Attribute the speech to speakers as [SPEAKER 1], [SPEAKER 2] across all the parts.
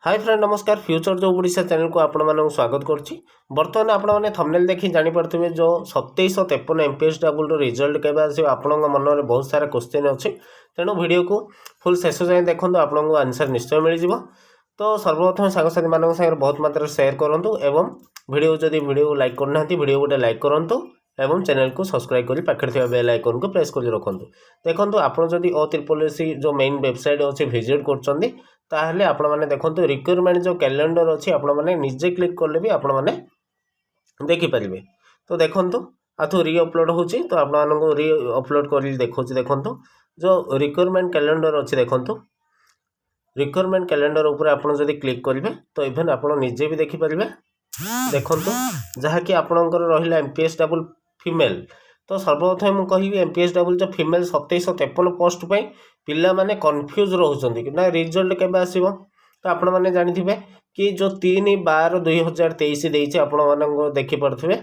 [SPEAKER 1] Hi friend नमस्कार future जो Odisha channel को आपण मानक स्वागत करछि। बर्तमान आपण माने थंबनेल देखि जानि परथिबे जो 2753 एमपीएस डबल रो रिजल्ट केबे आसी आपन मन में बहुत सारा क्वेश्चन अछि। तेणु वीडियो को फुल शेष जाए देखंतु आपन को आंसर निश्चय मिल जिवो। तो सर्वप्रथम साथी मानक संगे बहुत मात्रा शेयर करंतु एवं वीडियो लाइक करना वीडियो गोटे लाइक करंतु एवं चैनल को सब्सक्राइब करी पाखरे थिबा बेल आइकन को प्रेस करी रखंतु। देखंतु आपण जदि O3 जो मेन वेबसाइट अछि विजिट करचंदी ताहले आपण माने देखंतु रिक्वायरमेंट जो कैलेंडर अछि आपण माने निजे क्लिक करले भी आपण माने देखि परिबे। तो देखंतु आथु री अपलोड होछि तो आपण मानको री अपलोड करी देखोछि। देखंतु जो रिक्वायरमेंट कैलेंडर अछि देखंतु रिक्वायरमेंट कैलेंडर ऊपर आपण जदि क्लिक करिवे तो इवन आपण निजे भी देखि परिबे। देखंतु जहा कि आपणकर रहिला एमपीएस डबल फीमेल तो सर्वप्रथम मु कहिबी एमपीएस डबल जो फीमेल 2753 पोस्ट पई पिला माने कंफ्यूज रहउचंदी कि ना रिजल्ट केबे आसीबो। तो आपण माने जानिथिबे कि जो 3/12/2023 देइছে आपण मानको देखि परथिबे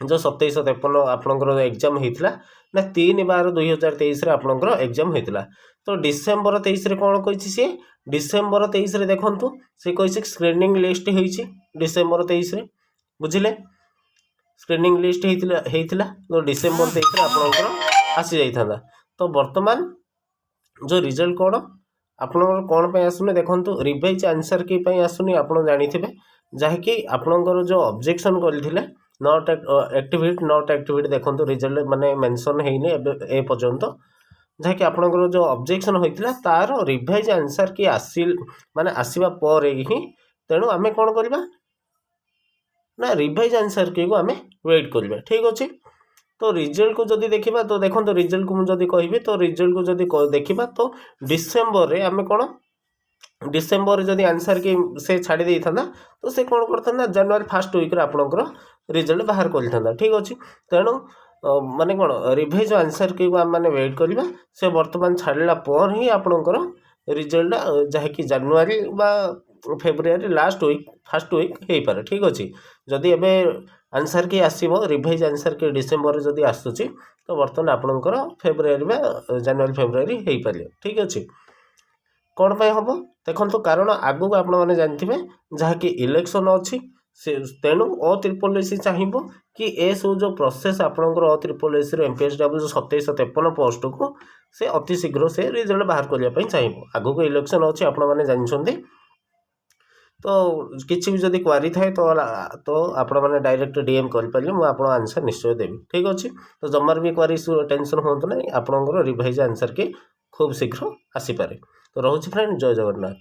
[SPEAKER 1] जो 2753 आपणकर एग्जाम हेतिला ना 3/12/2023 रे आपणकर एग्जाम हेतिला। तो डिसेंबर 23 रे कोन कहिछि से डिसेंबर 23 रे देखंतु से कहिछि स्क्रीनिंग लिस्ट हेइछि डिसेंबर 23 रे बुझिले स्क्रीनिंग लिस्ट हेइतिला तो डिसेंबर 23 रे आपणकर आसी जाइथांदा। तो वर्तमान जो रिजल्ट कोड आपणकर कोन पे आसुने देखंतु रिवाइज आंसर की पे आसुनी आपण जानिथिबे जहा कि आपणकर जो ऑब्जेक्शन करथिले नॉट एक्टिवेट देखंतु रिजल्ट माने मेंशन हेइने ए पर्यंत जहा कि आपणकर जो ऑब्जेक्शन होइतिला तार रिवाइज आंसर की आसिल माने आसीबा पर ही तेणु आमे कोन करबा ना रिवाइज आंसर की को आमे वेट करबा। ठीक अछि। तो रिजल्ट को जदि देखिबा तो देखंतु रिजल्ट को मु जदि कहिबे तो रिजल्ट को जदि देखिबा तो डिसेंबर रे आमे कोन डिसेंबर रे जदि आंसर की से छाडी देई थांदा तो से कोन करथांदा जनवरी फर्स्ट वीक रे आपणकर रिजल्ट बाहर करथांदा। ठीक अछि। तेणु माने कोन रिवाइज आंसर की को माने वेट करबा से वर्तमान छाडला पर ही आपणकर रिजल्ट जहा कि जनवरी बा February last week first week हे पारे। ठीक अछि। जदि एबे आंसर की आसीबो रिवाइज आंसर की डिसेंबर रे जदि आसुची तो वर्तमान आपणकर फेब्रुआरी बा जनवरी फेब्रुआरी हे पारे। ठीक अछि। कोन पे हबो देखंतु कारण आगु को आपण माने जानथिबे जहा कि इलेक्शन अछि तेणु O3 चाहिबो कि ए सो जो प्रोसेस आपणकर O3 रे एमपीएस डबल 2753 पोस्ट को से अति शीघ्र से रिजल्ट बाहर करिया पई चाहिबो। आगु को इलेक्शन अछि आपण माने जानछोंदी तो किछि भी जदि क्वारी थाए तो आपण माने डायरेक्ट डीएम कर परिले मु आपण आंसर निश्चय देबी। ठीक अछि। तो जमर भी क्वारी टेंशन होंत नै आपणकर रिवाइज आंसर के खूब शीघ्र आसी पारे। तो रहउछि फ्रेंड जय जगन्नाथ।